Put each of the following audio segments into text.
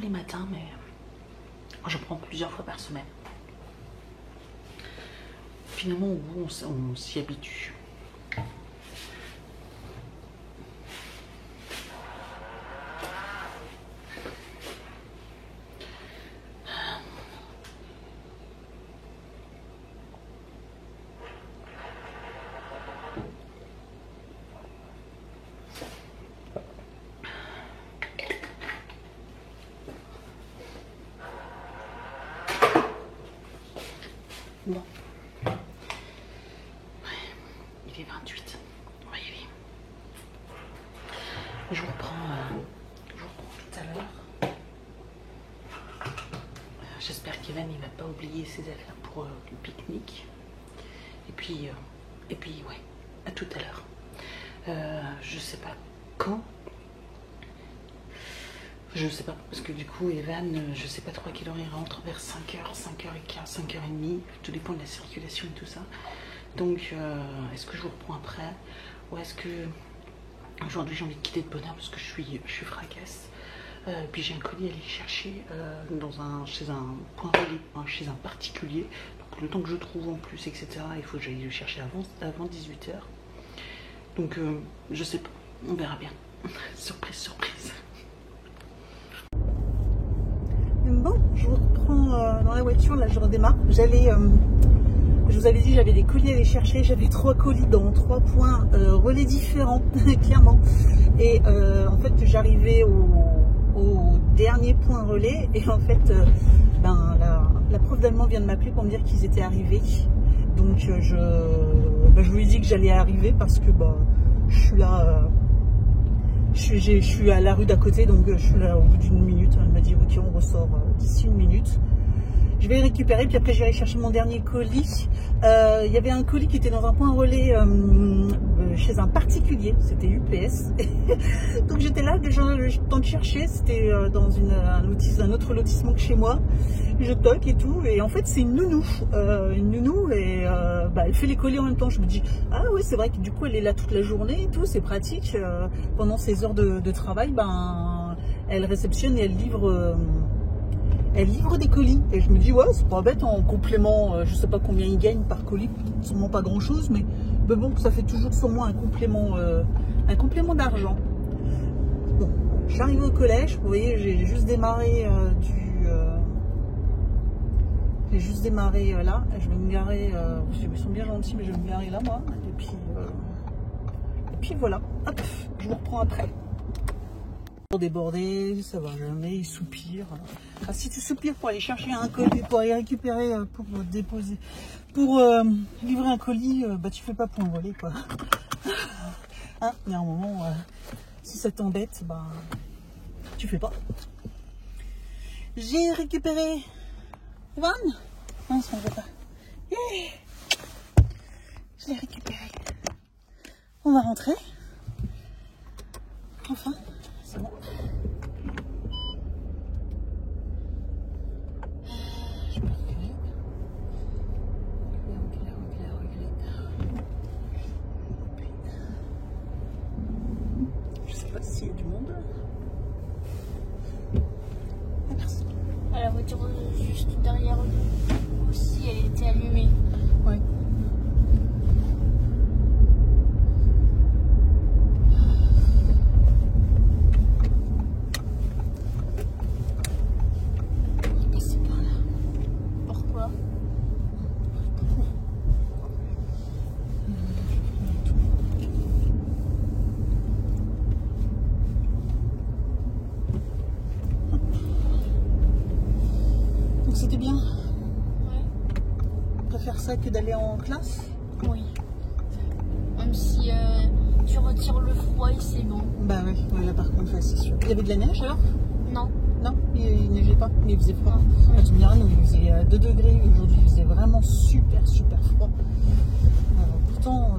les matins, mais je prends plusieurs fois par semaine. Finalement, au bout, on s'y habitue. Bon. Ouais. Il est 28. On va y aller. Je vous reprends tout à l'heure. J'espère qu'Evan il va pas oublier ses affaires pour le pique-nique. Et puis ouais, à tout à l'heure. Je sais pas quand. Je sais pas, parce que du coup, Evan, je sais pas trop à quelle heure il rentre, vers 5h, 5h15, 5h30, tout dépend de la circulation et tout ça. Donc, est-ce que je vous reprends après, ou est-ce que aujourd'hui j'ai envie de quitter de bonne heure parce que je suis fracasse. Puis j'ai un colis à aller chercher chez un point relais, chez un particulier. Donc le temps que je trouve en plus, etc., il faut que j'aille le chercher avant 18h. Donc, je sais pas, on verra bien. Surprise, surprise. Bon, je vous reprends dans la voiture, là je redémarre. Je vous avais dit j'avais des colis à aller chercher, j'avais 3 colis dans 3 points relais différents, clairement. Et en fait j'arrivais au dernier point relais et en fait la prof d'allemand vient de m'appeler pour me dire qu'ils étaient arrivés. Donc je lui ai dit que j'allais arriver parce que je suis là... Je suis à la rue d'à côté, donc je suis là au bout d'une minute. Elle m'a dit ok, on ressort d'ici une minute. Je vais le récupérer, puis après j'irai chercher mon dernier colis. Il y avait un colis qui était dans un point relais chez un particulier, c'était UPS. Donc j'étais là, déjà le temps de chercher, c'était dans un autre lotissement que chez moi. Je toque et tout, et en fait c'est une nounou. Et elle fait les colis en même temps. Je me dis, ah oui, c'est vrai que du coup elle est là toute la journée et tout, c'est pratique. Pendant ses heures de travail, elle réceptionne et elle livre des colis. Et je me dis, ouais, c'est pas bête en complément. Je sais pas combien ils gagnent par colis, sûrement pas grand chose, mais bon, ça fait toujours sur moi un complément d'argent. Bon, j'arrive au collège, vous voyez, j'ai juste démarré là. Je vais me garer, ils sont bien gentils, mais je vais me garer là, moi. Et puis voilà, hop, je vous reprends après. Débordé, ça va jamais, il soupire. Ah, si tu soupires pour aller chercher un colis, pour aller récupérer, pour déposer, pour livrer un colis, tu fais pas point relais, quoi. Hein, mais à un moment, si ça t'embête, tu fais pas. J'ai récupéré Evan. Non, ça ne va pas. Yeah, je l'ai récupéré. On va rentrer. Enfin. C'est bon. Je peux reculer. Reculer. Je sais pas s'il y a du monde. Ah, merci. La voiture juste derrière nous aussi, elle était allumée. Ouais. C'était bien. Ouais. On préfère ça que d'aller en classe. Oui. Même si tu retires le froid et c'est bon. Bah ouais, là par contre, c'est sûr. Il y avait de la neige alors? Non. Non, il neigeait pas, mais il faisait froid. Ouais. Tu me diras, nous, il faisait 2 degrés. Aujourd'hui, il faisait vraiment super froid. Pourtant,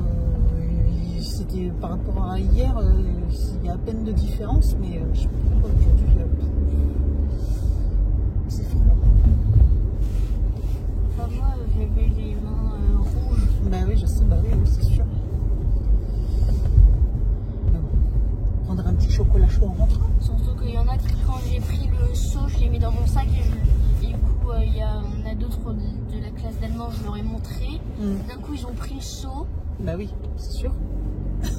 c'était par rapport à hier, il y a à peine de différence, mais je sais pas pourquoi aujourd'hui, c'est froid. Moi, j'avais les mains rouges. Bah oui, je sais, oui, c'est sûr. Prendre un petit chocolat chaud en rentrant. Surtout qu'il y en a qui, quand j'ai pris le seau, je rentrer. D'un coup, ils ont pris le seau. Bah oui, c'est sûr.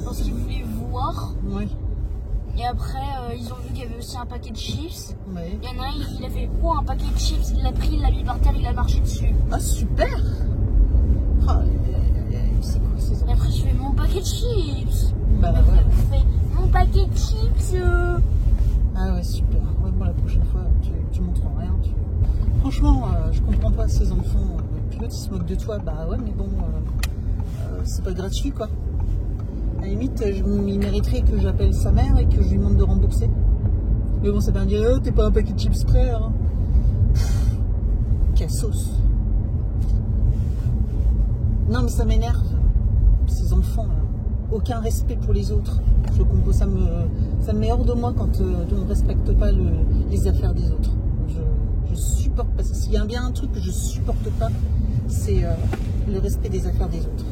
Parce qu'ils voulaient voir. Oui. Et après, ils ont vu qu'il y avait aussi un paquet de chips. Oui. Il y en a un, il a fait quoi, un paquet de chips, il l'a pris, il l'a mis par terre, il a marché dessus. Ah, super. Ah, c'est quoi ces Et enfants? après, je fais mon paquet de chips. Bah Et après, ouais. je fais mon paquet de chips. Ah ouais, super. Ouais, bon, la prochaine fois, tu montres rien. Franchement, je comprends pas ces enfants. Puis l'autre, ils se moquent de toi. Bah ouais, mais bon, c'est pas gratuit, quoi. À la limite, il mériterait que j'appelle sa mère et que je lui demande de rembourser. Mais bon, ça va me dire, oh, t'es pas un paquet de chips prêt, hein. Quelle sauce. Non, mais ça m'énerve. Ces enfants, là. Aucun respect pour les autres. Je comprends, ça me met hors de moi quand on ne respecte pas les affaires des autres. Je supporte pas ça. S'il y a bien un truc que je supporte pas, c'est le respect des affaires des autres.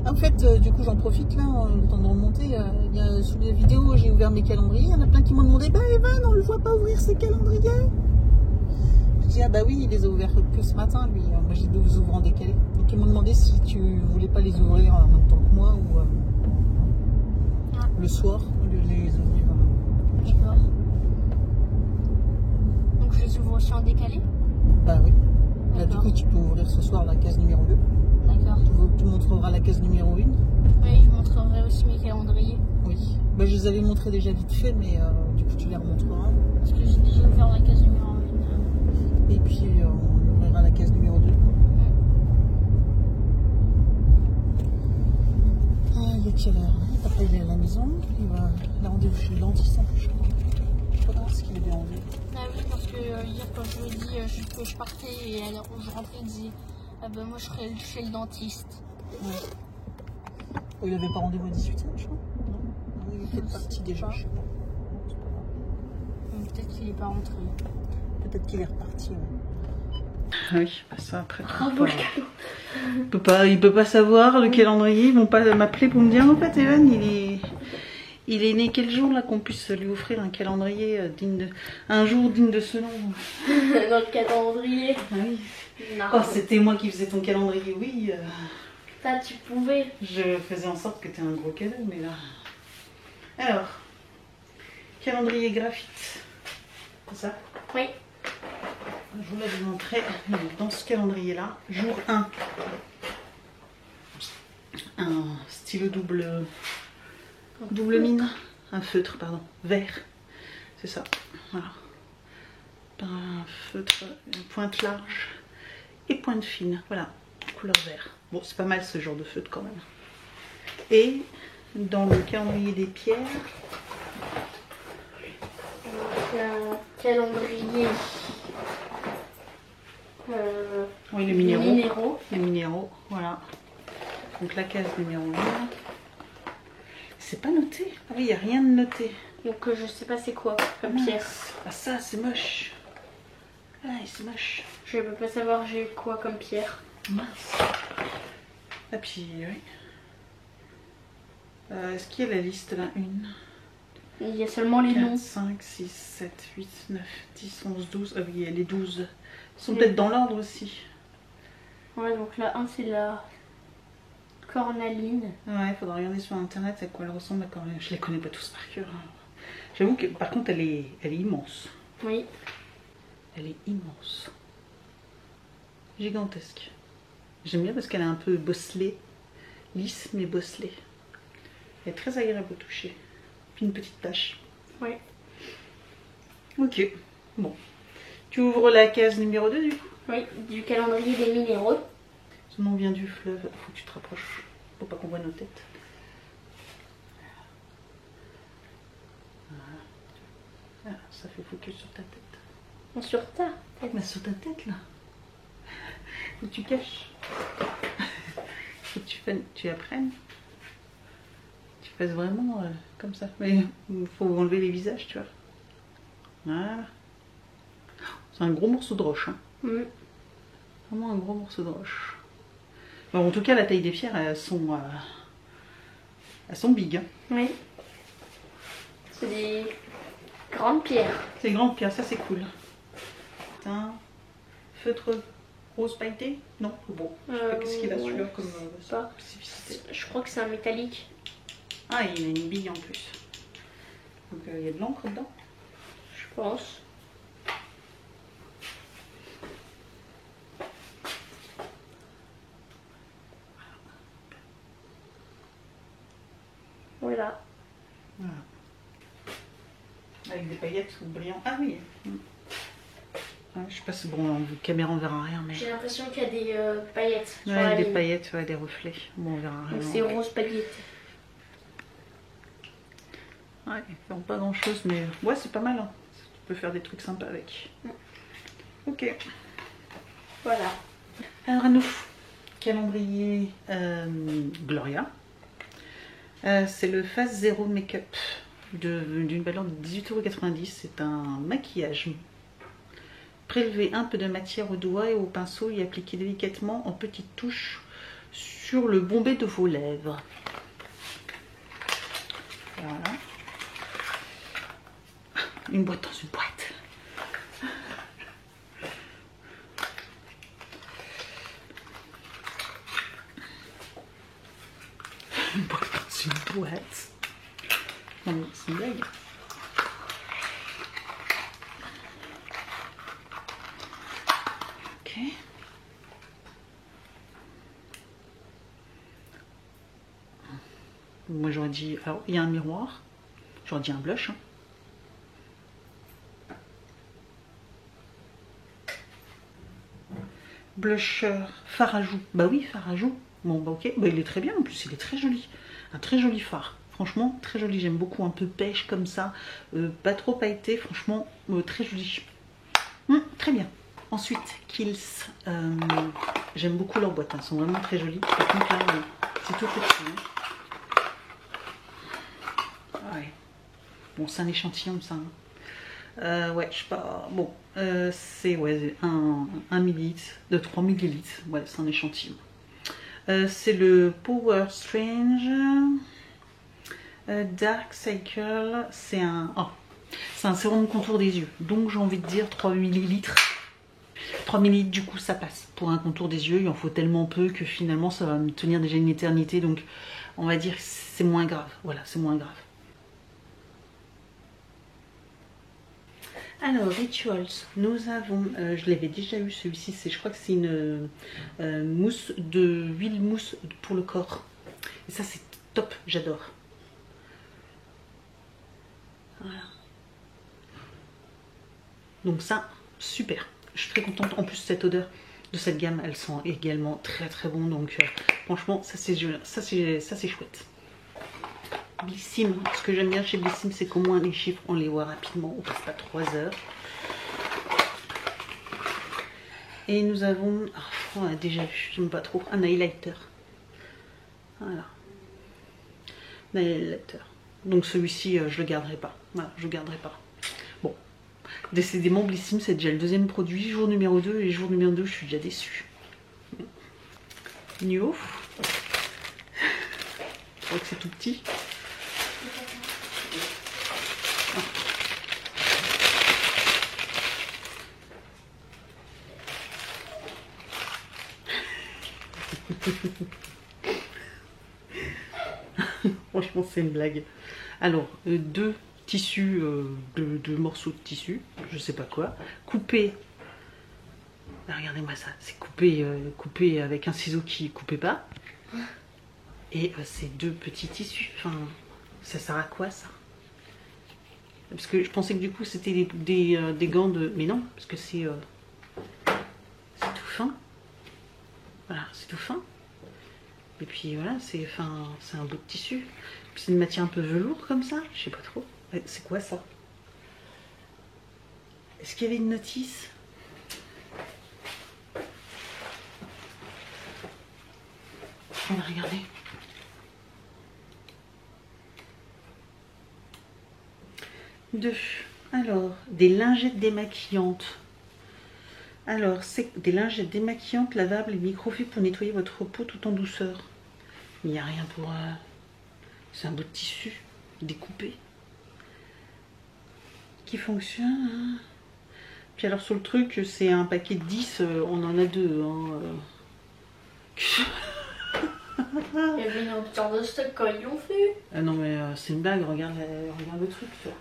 En fait, du coup, j'en profite là, le temps de remonter. Il y a, sous les vidéos, j'ai ouvert mes calendriers. Il y en a plein qui m'ont demandé, bah Evan, on le voit pas ouvrir ses calendriers. Je dis, ah bah oui, il les a ouverts que ce matin, lui. Moi, j'ai deux ouvre en décalé. Donc, ils m'ont demandé si tu voulais pas les ouvrir en même temps que moi ou le soir, au lieu de les ouvrir. D'accord. Donc, je les ouvre aussi en décalé? Bah oui. Là, du coup, tu peux ouvrir ce soir la case numéro 2. D'accord. Tu montreras la case numéro 1. Oui, je montrerai aussi mes calendriers. Oui. Bah, je les avais montrés déjà vite fait, mais du coup, tu les remontreras. Parce que j'ai déjà ouvert la case numéro 1. Et puis, on ouvrira la case numéro 2. Ah, il est quelle heure? Après, il est à la maison. Il a rendez-vous chez le dentiste en plus, je crois. Je sais pas ce qu'il avait rendez-vous. Ah oui, parce que hier, quand je lui ai dit que je partais et alors je rentrais, il disait, ah ben moi je serai chez le dentiste. Ouais. Oh, il avait pas rendez-vous à 18h, je crois. Non, il est peut-être parti déjà, je sais pas. C'est pas grave. Peut-être qu'il n'est pas rentré. Peut-être qu'il est reparti, ouais. Ah oui, bah ça après. Il peut pas savoir le calendrier. Ils vont pas m'appeler pour me dire en fait, Evan, il est né quel jour là qu'on puisse lui offrir un calendrier un jour digne de ce nom. Dans le calendrier. Ah oui. Non. Oh, c'était moi qui faisais ton calendrier, oui. Ça, tu pouvais. Je faisais en sorte que tu aies un gros cadeau, mais là. Alors, calendrier graphite. C'est ça? Oui. Je vous l'avais montré dans ce calendrier-là. Jour 1. Un stylo double mine. Un feutre, pardon. Vert. C'est ça. Voilà. Un feutre, pointe large et pointe fine. Voilà. Couleur vert. Bon, c'est pas mal ce genre de feutre quand même. Et dans le calendrier des pierres. Un calendrier. Oui, les minéraux. Les minéraux, voilà. Donc la case numéro 1. C'est pas noté. Ah oui, il n'y a rien de noté. Donc je sais pas c'est quoi comme pierre. Ah ça, c'est moche. Ah, c'est moche. Je peux pas savoir j'ai quoi comme pierre. Mince. Ah puis, oui. Est-ce qu'il y a la liste là? 1, Il y a seulement les 4, noms. 5, 6, 7, 8, 9, 10, 11, 12. Ah oui, il y a les 12. Ils sont peut-être dans l'ordre aussi. Ouais, donc la 1 c'est la cornaline. Ouais, il faudra regarder sur internet à quoi elle ressemble la cornaline. Je les connais pas tous par cœur. J'avoue que par contre elle est immense. Oui. Elle est immense. Gigantesque. J'aime bien parce qu'elle est un peu bosselée. Lisse mais bosselée. Elle est très agréable au toucher. Puis une petite tache. Oui. Ok. Bon. Tu ouvres la case numéro 2 du coup? Oui, du calendrier des minéraux. Son nom vient du fleuve. Faut que tu te rapproches. Faut pas qu'on voit nos têtes. Voilà. Ah, ça fait focus sur ta tête. Sur ta tête. Mais sur ta tête là. Faut que tu caches. Faut que tu apprennes. Tu fasses vraiment comme ça. Mais il faut enlever les visages, tu vois. Voilà. C'est un gros morceau de roche. Hein. Vraiment un gros morceau de roche. Bon, en tout cas, la taille des pierres, elles sont big. Hein. Oui. C'est des grandes pierres. C'est grande pierre, ça c'est cool. Un feutre rose pailleté? Non, bon. Je sais pas qu'est-ce qu'il a celui-là comme spécificité. Je crois que c'est un métallique. Ah, il a une bille en plus. Donc il y a de l'encre dedans. Je pense. Voilà. Voilà. Avec des paillettes brillantes. Ah oui. Ouais, je sais pas si bon, en caméra on verra rien, mais. J'ai l'impression qu'il y a des paillettes. Sur Ouais, la des ligne. paillettes, ouais, des reflets. Bon, on verra rien. Donc c'est rose pailleté. Ouais, ils font pas grand chose, mais ouais, c'est pas mal. Hein. Tu peux faire des trucs sympas avec. Ok. Voilà. Alors à nous, calendrier Gloria. C'est le Phase Zero Make-up d'une valeur de 18,90 €. C'est un maquillage. Prélevez un peu de matière au doigt et au pinceau et appliquez délicatement en petites touches sur le bombé de vos lèvres. Voilà. Une boîte dans une boîte. Une boîte dans une boîte. Non mais c'est une blague. Ok. Moi j'aurais dit... Alors il y a un miroir. J'aurais dit un blush. Hein. Blusher, fard à joues. Bah oui, fard à joues. Bon bah ok, bah, il est très bien en plus, il est très joli. Un très joli fard. Franchement, très joli. J'aime beaucoup, un peu pêche comme ça. Pas trop pailleté, franchement, très joli. Très bien. Ensuite, Kiehl's. J'aime beaucoup leurs boîtes, hein, elles sont vraiment très jolies. Par contre là, c'est tout petit. Hein. Ouais. Bon, c'est un échantillon ça. Hein. Ouais, je sais pas. Bon, c'est ouais, 1 millilitre de 3 millilitres. Ouais, c'est un échantillon. C'est le Power Strange Dark Cycle. C'est un sérum de contour des yeux. Donc j'ai envie de dire 3 millilitres. 3 millilitres, du coup, ça passe. Pour un contour des yeux, il en faut tellement peu que finalement, ça va me tenir déjà une éternité. Donc, on va dire que c'est moins grave. Voilà, c'est moins grave. Alors, Rituals, nous avons, je l'avais déjà eu celui-ci, je crois que c'est une mousse huile mousse pour le corps. Et ça, c'est top, j'adore. Voilà. Donc ça, super. Je suis très contente. En plus, cette odeur de cette gamme, elle sent également très très bon. Donc franchement, ça c'est chouette. Blissim, ce que j'aime bien chez Blissim, c'est qu'au moins les chiffres, on les voit rapidement. On passe pas 3 heures. Et nous avons, on a déjà vu, j'aime pas trop, un highlighter. Voilà. Un highlighter. Donc celui-ci, je le garderai pas. Voilà, je le garderai pas. Bon. Décidément, Blissim, c'est déjà le deuxième produit. Jour numéro 2 et jour numéro 2, je suis déjà déçue. New. Je crois que c'est tout petit. Franchement, c'est une blague. Alors, deux tissus, deux morceaux de tissu, je sais pas quoi, coupés. Regardez-moi ça, c'est coupé, coupé avec un ciseau qui coupait pas. Et ces deux petits tissus, enfin, ça sert à quoi ça? Parce que je pensais que du coup c'était des gants de... Mais non, parce que c'est tout fin. Voilà, c'est tout fin. Et puis voilà, c'est un bout de tissu. C'est une matière un peu velours comme ça, je sais pas trop. C'est quoi ça? Est-ce qu'il y avait une notice? On va regarder. Deux. Alors, des lingettes démaquillantes. Alors, c'est des lingettes démaquillantes lavables et microfibres pour nettoyer votre peau tout en douceur. Mais il n'y a rien pour... C'est un bout de tissu découpé. qui fonctionne. Hein. Puis alors sur le truc, c'est un paquet de 10, on en a 2. Hein. Il y avait une rupture de stock quand ils l'ont fait. Ah non mais c'est une blague, regarde le truc. Tu vois.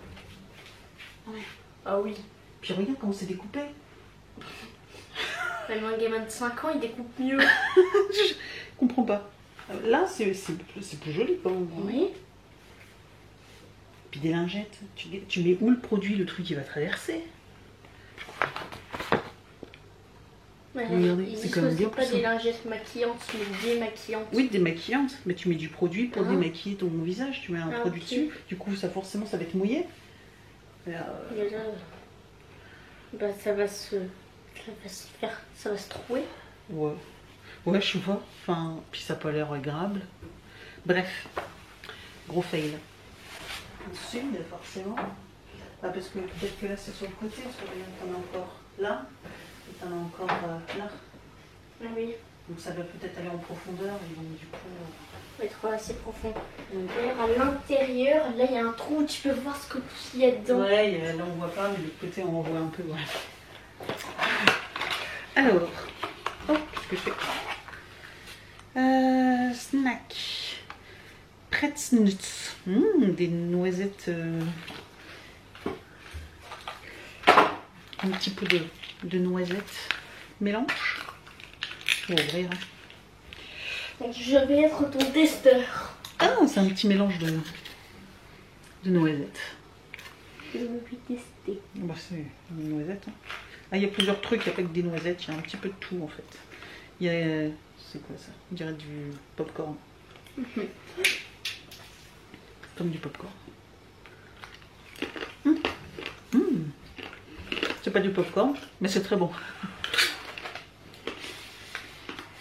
Ouais. Ah oui. Puis regarde comment c'est découpé. Même un gamin de 5 ans, il découpe mieux. Je comprends pas. Là, c'est plus joli quand même. Oui. Puis des lingettes. Tu mets où le produit, le truc qui va traverser? Ouais, regardez, c'est comme bien pas plus des lingettes maquillantes, mais démaquillantes. Oui, démaquillantes. Mais tu mets du produit pour démaquiller ton visage. Tu mets un produit ok. dessus. Du coup, ça forcément, ça va être mouillé. Bah, ça va se trouer. Ouais. Ouais, je vois. Enfin, puis ça n'a pas l'air agréable. Bref, gros fail. Ensuite, forcément. Ah, parce que peut-être que là, c'est sur le côté, parce que regarde, t'en as encore là, et t'en as encore là. Ah oui. Donc ça va peut-être aller en profondeur, et donc du coup... Ça va être assez profond. D'ailleurs, à l'intérieur, là, il y a un trou où tu peux voir ce qu'il y a dedans. Ouais, là, on voit pas, mais de l'autre côté, on voit un peu, ouais. Alors, oh, qu'est-ce que je fais? Snack. Pretznutz. Des noisettes. Un petit peu de noisettes. Mélange. On va ouvrir. Donc, je vais être ton testeur. Ah, c'est un petit mélange de noisettes. Je vais tester. Bah, c'est une noisette. Hein. Ah, il y a plusieurs trucs, il n'y a pas que des noisettes, il y a un petit peu de tout en fait. Il y a. C'est quoi ça? On dirait du popcorn. Comme du popcorn. C'est pas du popcorn, mais c'est très bon.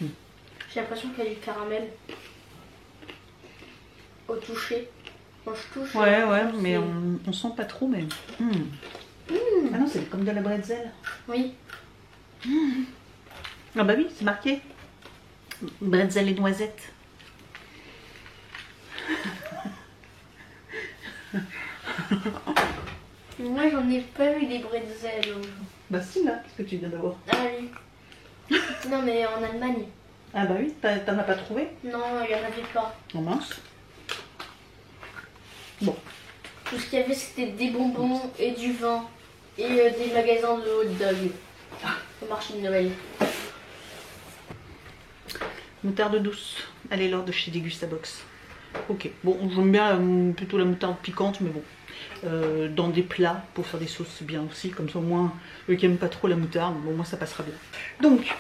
J'ai l'impression qu'il y a du caramel au toucher. Quand je touche. Ouais, mais on sent pas trop, mais. Ah non, c'est comme de la bretzel. Oui. Ah bah oui, c'est marqué. Bretzel et noisettes. Moi, j'en ai pas vu des bretzels. Bah si, là, qu'est-ce que tu viens d'avoir? Ah oui. Non, mais en Allemagne. Ah bah oui, t'en as pas trouvé? Non, il n'y en avait pas. En mince. Bon. Tout ce qu'il y avait, c'était des bonbons et du vin. Et des magasins de hot dog. Au marché de Noël. Moutarde douce. Allez, Laure de chez Degustabox. Ok, bon, j'aime bien plutôt la moutarde piquante, mais bon. Dans des plats, pour faire des sauces, c'est bien aussi. Comme ça, au moins, eux qui n'aiment pas trop la moutarde, bon, moi, ça passera bien. Donc,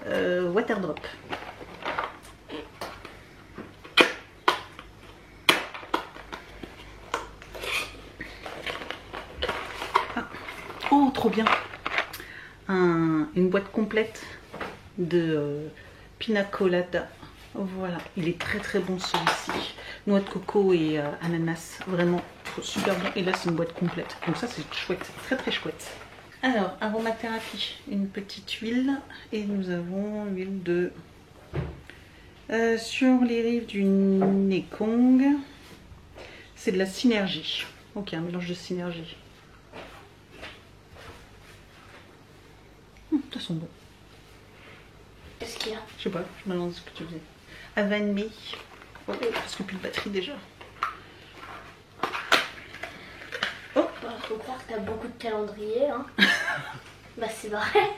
Waterdrop. Ah. Oh, trop bien. Une boîte complète de pina colada. Voilà, il est très très bon celui-ci. Noix de coco et ananas, vraiment super bon. Et là c'est une boîte complète, donc ça c'est chouette, très très chouette. Alors, aromathérapie, une petite huile. Et nous avons l'huile de... sur les rives du Mekong. C'est de la synergie. Ok, un mélange de synergie. Ça sent bon. Qu'est-ce qu'il y a? Je sais pas, je me demande ce que tu faisais. Avanme. Oh, parce que plus de batterie déjà. Oh, Bah, faut croire que t'as beaucoup de calendriers, hein. Bah, c'est vrai.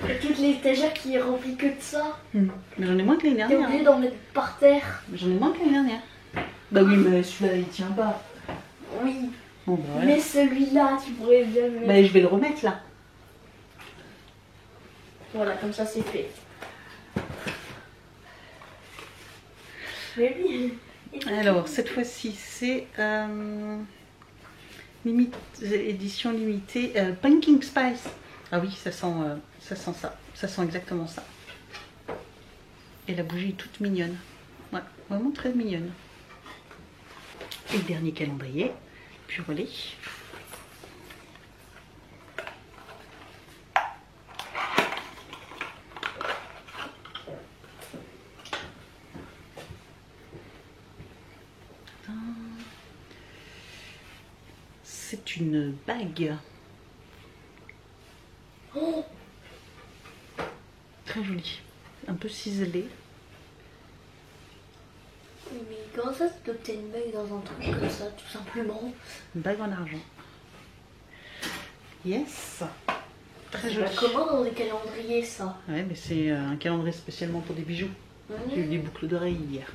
Et toute l'étagère qui est remplie que de ça. mais j'en ai moins que l'année T'es dernière. obligé d'en mettre par terre. J'en ai moins que l'année dernière. Bah oui, mais celui-là il tient pas. Oui. Bon, bah, voilà. Mais celui-là, tu pourrais bien le mettre. Bah, je vais le remettre là. Voilà, comme ça c'est fait. Mais oui. Alors, cette fois-ci, c'est édition limitée Pumpkin Spice. Ah oui, ça sent ça. Ça sent exactement ça. Et la bougie est toute mignonne. Ouais, vraiment très mignonne. Et le dernier calendrier, puis relais. c'est une bague. Oh, Très jolie. Un peu ciselée. mais comment ça, tu obtiens une bague dans un truc comme ça, tout simplement? Une bague en argent. Yes. Très C'est joli. pas commun dans des calendriers, ça. Ouais, mais c'est un calendrier spécialement pour des bijoux. J'ai eu des boucles d'oreilles hier.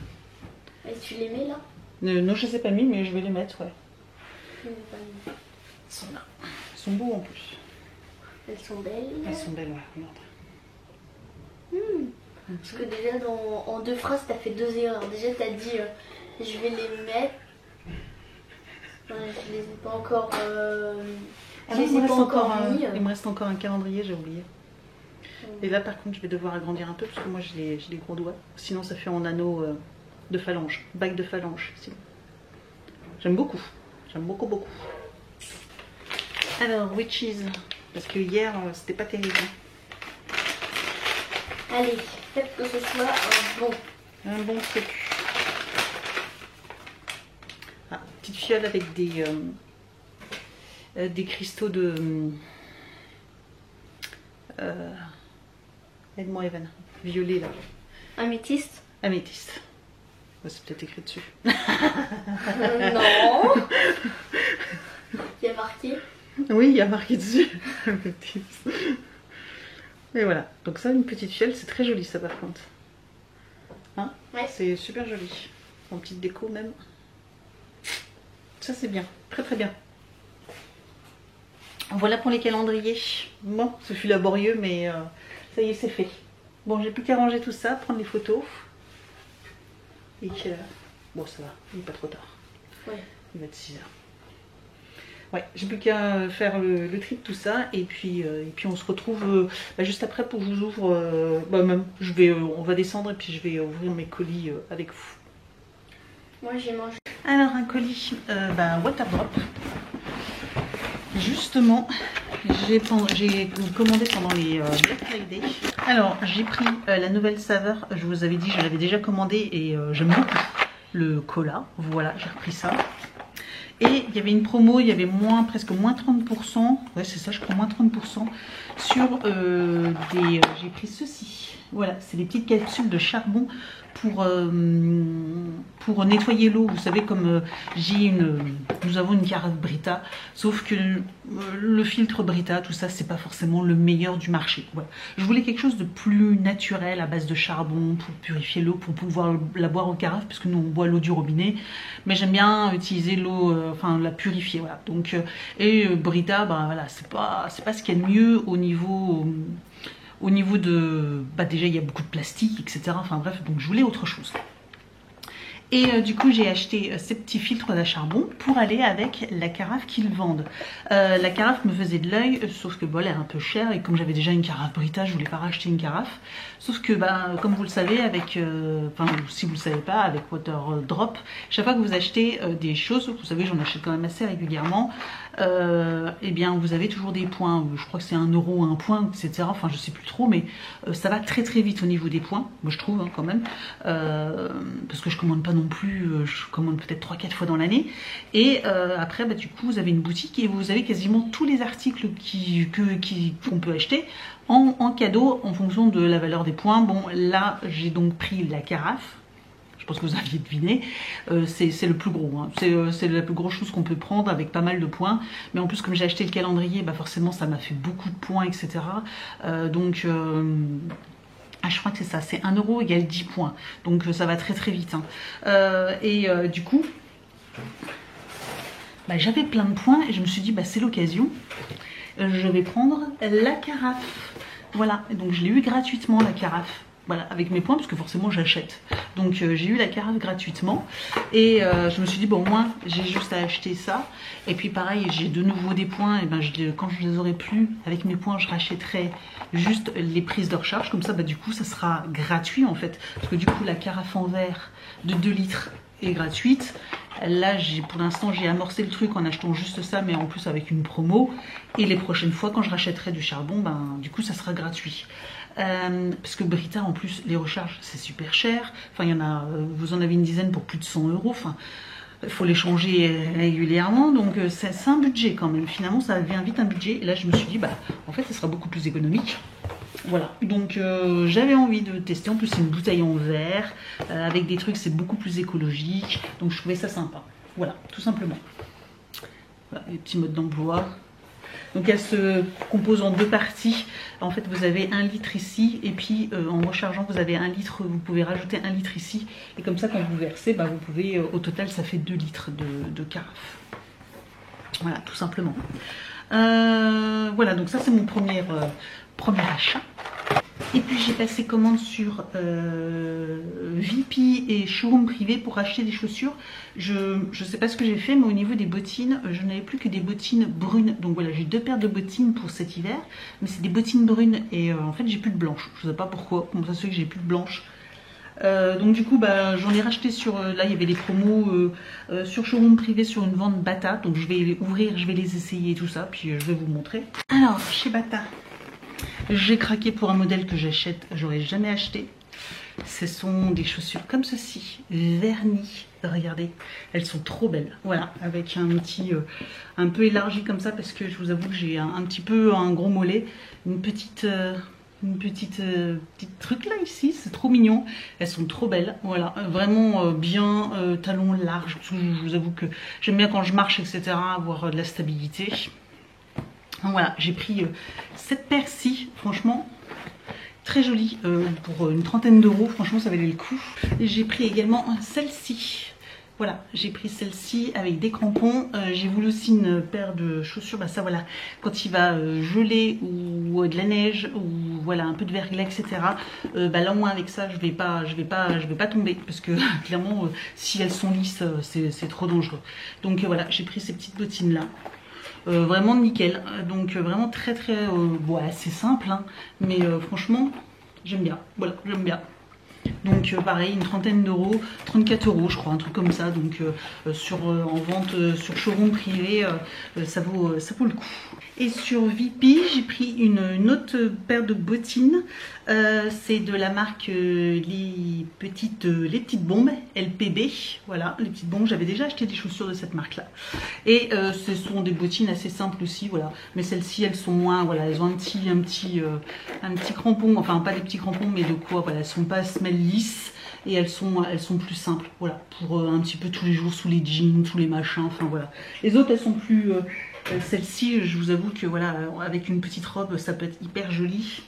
Et tu les mets là? Non, je les ai pas mis, mais je vais les mettre, ouais. Je les ai pas mis. Ils sont là. Ils sont beaux en plus. Elles sont belles. Elles sont belles, ouais, regarde. Parce que déjà, en 2 phrases, t'as fait 2 erreurs. Déjà, t'as dit je vais les mettre. Ouais, je les ai pas encore. Je les ai pas encore mis. Il me reste encore un calendrier, j'ai oublié. Et là, par contre, je vais devoir agrandir un peu parce que moi, j'ai des gros doigts. Sinon, ça fait en anneau de phalange, bague de phalange. J'aime beaucoup. J'aime beaucoup, beaucoup. Alors, Witches. Parce que hier, c'était pas terrible. Allez, faites que ce soit Un bon truc. Ah, petite fiole avec des cristaux de... aide-moi, Evan. Violet, là. améthyste. Améthyste. Ouais, c'est peut-être écrit dessus. Non. Il y a marqué. Oui, il y a marqué dessus. Améthyste. Et voilà. Donc ça, une petite fiole, c'est très joli, ça, par contre. Hein? Ouais. C'est super joli. En petite déco, même. Ça, c'est bien. Très, très bien. Voilà pour les calendriers. Bon, ce fut laborieux, mais ça y est, c'est fait. Bon, j'ai plus qu'à ranger tout ça, prendre les photos. Et bon, ça va, il n'est pas trop tard. Ouais. Il va être 6h. Ouais, j'ai plus qu'à faire le tri de tout ça. Et puis on se retrouve juste après pour que je vous ouvre. On va descendre et puis je vais ouvrir mes colis avec vous. Moi, j'ai mangé. Alors, un colis Waterdrop. Justement, j'ai commandé pendant les Black Friday. Alors, j'ai pris la nouvelle saveur. Je vous avais dit, je l'avais déjà commandé et j'aime beaucoup le cola. Voilà, j'ai repris ça. Et il y avait une promo, il y avait presque moins 30%. Ouais, c'est ça, je crois, moins 30% sur j'ai pris ceci. Voilà, c'est des petites capsules de charbon pour nettoyer l'eau. Vous savez, comme nous avons une carafe Brita, sauf que le filtre Brita, tout ça, c'est pas forcément le meilleur du marché. Voilà. Je voulais quelque chose de plus naturel à base de charbon pour purifier l'eau, pour pouvoir la boire en carafe, parce que nous on boit l'eau du robinet, mais j'aime bien utiliser l'eau, la purifier. Voilà. Donc, Brita, voilà, c'est pas ce qu'il y a de mieux au niveau de... déjà, il y a beaucoup de plastique, etc. Enfin bref, donc je voulais autre chose. Et du coup, j'ai acheté ces petits filtres à charbon pour aller avec la carafe qu'ils vendent. La carafe me faisait de l'œil, sauf que elle est un peu chère. Et comme j'avais déjà une carafe Brita, je voulais pas racheter une carafe. Sauf que, comme vous le savez, si vous le savez pas, avec Waterdrop, chaque fois que vous achetez des choses, vous savez, j'en achète quand même assez régulièrement, eh bien, vous avez toujours des points. Je crois que c'est 1 euro un point, etc. Enfin, je sais plus trop, mais ça va très très vite au niveau des points. Moi, je trouve, quand même. Parce que je commande pas non plus, je commande peut-être 3-4 fois dans l'année. Et après, du coup, vous avez une boutique et vous avez quasiment tous les articles qu'on peut acheter en cadeau en fonction de la valeur des points. Bon, là, j'ai donc pris la carafe. Je pense que vous aviez deviné. C'est le plus gros. Hein. C'est la plus grosse chose qu'on peut prendre avec pas mal de points. Mais en plus, comme j'ai acheté le calendrier, forcément, ça m'a fait beaucoup de points, etc. Je crois que c'est ça, c'est 1 euro égale 10 points. Donc ça va très très vite. Hein. Du coup, j'avais plein de points et je me suis dit, c'est l'occasion. Je vais prendre la carafe. Voilà, donc je l'ai eu gratuitement, la carafe. Voilà, avec mes points, parce que forcément j'achète. Donc j'ai eu la carafe gratuitement. Et je me suis dit, au moins j'ai juste à acheter ça. Et puis pareil, j'ai de nouveau des points. Et quand je les aurai plus, avec mes points, je rachèterai juste les prises de recharge. Comme ça, du coup, ça sera gratuit en fait. Parce que du coup, la carafe en verre de 2 litres est gratuite. Là, pour l'instant, j'ai amorcé le truc en achetant juste ça, mais en plus avec une promo. Et les prochaines fois, quand je rachèterai du charbon, du coup, ça sera gratuit. Parce que Brita, en plus, les recharges, c'est super cher. Enfin, vous en avez une dizaine pour plus de 100 euros. Enfin, Il faut les changer régulièrement, donc c'est un budget quand même. Finalement, ça devient vite un budget. Et là, je me suis dit, bah, en fait, ça sera beaucoup plus économique. Voilà, donc j'avais envie de tester. En plus, c'est une bouteille en verre, avec des trucs, c'est beaucoup plus écologique. Donc, je trouvais ça sympa. Voilà, tout simplement. Voilà, les petits modes d'emploi. Donc elle se compose en 2 parties. En fait, vous avez 1 litre ici, et puis en rechargeant, vous avez 1 litre. Vous pouvez rajouter 1 litre ici, et comme ça, quand vous versez, bah, vous pouvez, au total, ça fait 2 litres de carafe. Voilà, tout simplement. Voilà, donc ça c'est mon premier achat. Et puis j'ai passé commande sur VIP et showroom privé pour acheter des chaussures. Je sais pas ce que j'ai fait, mais au niveau des bottines, je n'avais plus que des bottines brunes. Donc voilà, j'ai 2 paires de bottines pour cet hiver, mais c'est des bottines brunes et en fait j'ai plus de blanches. Je sais pas pourquoi, comment ça se fait que j'ai plus de blanches. Donc du coup bah, j'en ai racheté sur, là il y avait des promos sur showroom privé sur une vente Bata. Donc je vais les ouvrir, je vais les essayer et tout ça, puis je vais vous montrer. Alors chez Bata, j'ai craqué pour un modèle que j'aurais jamais acheté. Ce sont des chaussures comme ceci, vernies. Regardez, elles sont trop belles. Voilà, avec un petit, un peu élargi comme ça, parce que je vous avoue que j'ai un petit peu un gros mollet, une petite truc là ici, c'est trop mignon. Elles sont trop belles, voilà, vraiment bien, talons larges. Je vous avoue que j'aime bien quand je marche, etc., avoir de la stabilité. Donc voilà, j'ai pris cette paire-ci, franchement très jolie, pour une trentaine d'euros, franchement ça valait le coup. Et j'ai pris également celle-ci. Voilà, j'ai pris celle-ci avec des crampons. J'ai voulu aussi une paire de chaussures, bah ça voilà, quand il va geler ou de la neige ou voilà un peu de verglas, etc. Bah là au moins avec ça je vais pas tomber, parce que clairement si elles sont lisses c'est trop dangereux. Donc voilà, j'ai pris ces petites bottines là. Vraiment nickel, donc vraiment très bon, assez simple, hein, mais franchement j'aime bien, voilà, j'aime bien. Donc pareil, une trentaine d'euros, 34 euros je crois, un truc comme ça. Donc en vente sur showroom privé, ça vaut le coup. Et sur VIP, j'ai pris une autre paire de bottines. C'est de la marque les petites bombes LPB. Voilà, les petites bombes. J'avais déjà acheté des chaussures de cette marque là. Et ce sont des bottines assez simples aussi, voilà. Mais celles-ci, elles sont moins, voilà, elles ont un petit crampon, enfin pas des petits crampons, mais de quoi, voilà, elles sont pas semelles lisses. Et elles sont plus simples, voilà, pour un petit peu tous les jours sous les jeans, tous les machins, enfin voilà. Les autres, elles sont plus... celle-ci, je vous avoue que voilà, avec une petite robe, ça peut être hyper joli.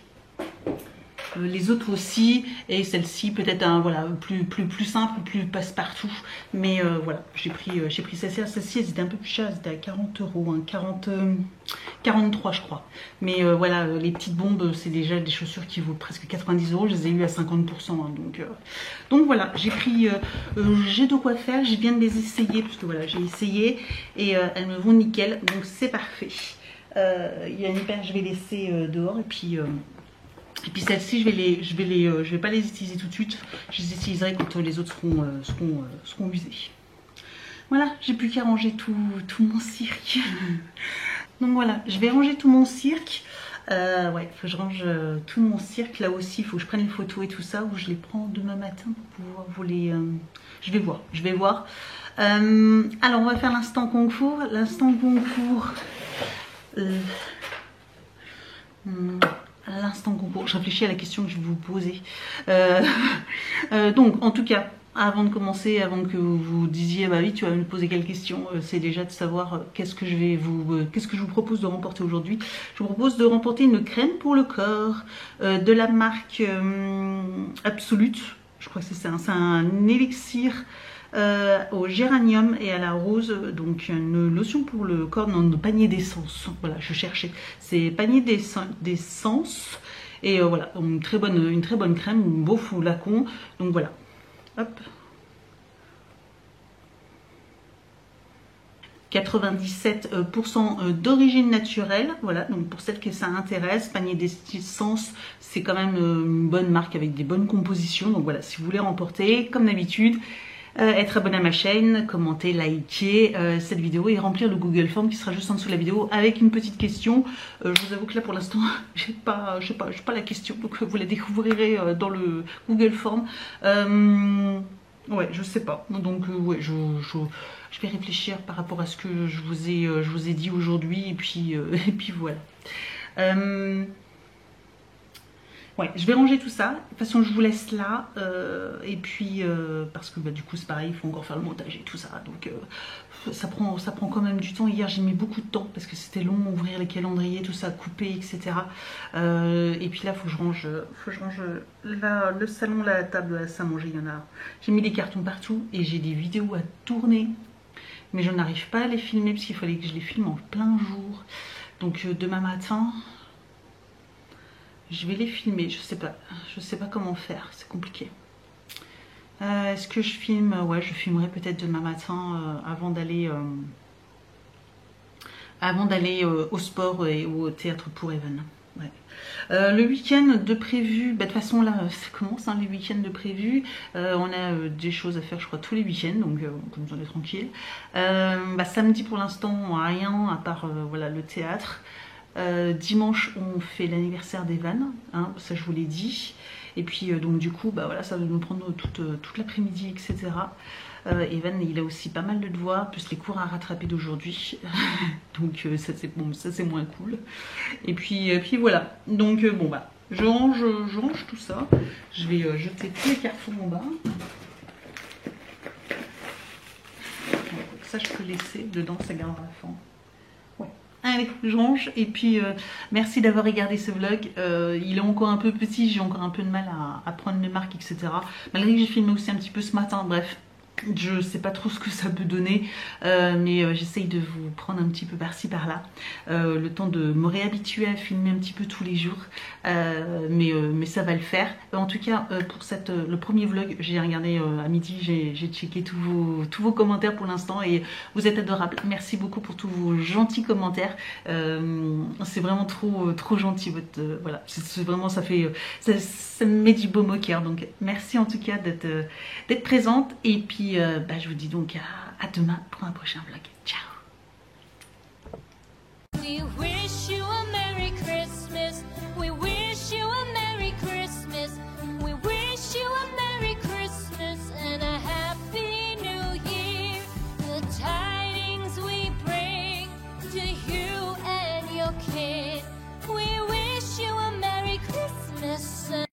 Les autres aussi, et celle-ci peut-être un voilà plus simple, plus passe-partout. Mais voilà, j'ai pris celle-ci. Celle-ci, elles étaient un peu plus chères, elles étaient à 40 euros, hein, 43 je crois. Mais voilà, les petites bombes, c'est déjà des chaussures qui vaut presque 90 euros. Je les ai eu à 50%, hein, donc voilà, j'ai pris, j'ai de quoi faire. Je viens de les essayer parce que voilà, j'ai essayé et elles me vont nickel, donc c'est parfait. Il y a une paire, je vais laisser dehors, et puis celle-ci, je vais pas les utiliser tout de suite. Je les utiliserai quand les autres seront usés. Voilà, j'ai plus qu'à ranger tout mon cirque. Donc voilà, je vais ranger tout mon cirque. Ouais, faut que je range tout mon cirque. Là aussi, il faut que je prenne les photos et tout ça, ou je les prends demain matin pour pouvoir vous les... Je vais voir. Alors, on va faire l'instant concours. L'instant concours... L'instant concours, je réfléchis à la question que je vais vous poser. Donc, en tout cas, avant de commencer, avant que vous disiez, bah oui, tu vas me poser quelle question, c'est déjà de savoir qu'est-ce que je vous propose de remporter aujourd'hui. Je vous propose de remporter une crème pour le corps de la marque Absolute. Je crois que c'est ça, hein, c'est un élixir au géranium et à la rose, donc une lotion pour le corps dans le panier d'essence. Voilà, je cherchais, c'est panier d'essence et voilà, une très bonne crème, un beau flacon. Donc voilà, hop, 97% d'origine naturelle. Voilà, donc pour celles que ça intéresse, panier d'essence, c'est quand même une bonne marque avec des bonnes compositions. Donc voilà, si vous voulez remporter, comme d'habitude, être abonné à ma chaîne, commenter, liker cette vidéo et remplir le Google Form qui sera juste en dessous de la vidéo avec une petite question. Je vous avoue que là pour l'instant j'ai pas la question, donc vous la découvrirez dans le Google Form. Ouais, je sais pas. Donc ouais, je vais réfléchir par rapport à ce que je vous ai dit aujourd'hui et puis voilà. Ouais, je vais ranger tout ça. De toute façon, je vous laisse là. Et puis, parce que bah, du coup, c'est pareil, il faut encore faire le montage et tout ça. Donc, ça prend quand même du temps. Hier, j'ai mis beaucoup de temps parce que c'était long, ouvrir les calendriers, tout ça, couper, etc. Et puis là, il faut que je range le salon, la table, la salle à manger. Il y en a. J'ai mis des cartons partout et j'ai des vidéos à tourner. Mais je n'arrive pas à les filmer parce qu'il fallait que je les filme en plein jour. Donc, demain matin... je vais les filmer, je sais pas comment faire, c'est compliqué. Est-ce que je filme? Ouais, je filmerai peut-être demain matin avant d'aller au sport et au théâtre pour Evan. Ouais. Le week-end de prévu, bah, de toute façon là ça commence hein, les week-ends de prévu. On a des choses à faire je crois tous les week-ends, donc comme on est tranquille. Bah, samedi pour l'instant rien à part voilà, le théâtre. Dimanche on fait l'anniversaire d'Evan, hein, ça je vous l'ai dit. Et puis donc du coup bah voilà, ça va nous prendre toute l'après-midi, etc. Evan il a aussi pas mal de devoirs, plus les cours à rattraper d'aujourd'hui. Donc ça c'est bon, ça c'est moins cool. Et puis voilà. Donc bon bah je range tout ça. Je vais jeter tous les cartons en bas. Donc, ça je peux laisser, dedans ça gardera la fin. Allez, je range et puis merci d'avoir regardé ce vlog. Il est encore un peu petit, j'ai encore un peu de mal à prendre mes marques, etc. Malgré que j'ai filmé aussi un petit peu ce matin, bref. Je sais pas trop ce que ça peut donner, mais j'essaye de vous prendre un petit peu par-ci par-là, le temps de me réhabituer à filmer un petit peu tous les jours, mais ça va le faire. En tout cas, pour le premier vlog, j'ai regardé à midi, j'ai checké tous vos commentaires pour l'instant et vous êtes adorables. Merci beaucoup pour tous vos gentils commentaires. C'est vraiment trop gentil. Voilà, c'est vraiment ça me met du baume au cœur. Donc merci en tout cas d'être présente et puis bah, je vous dis donc à demain pour un prochain vlog.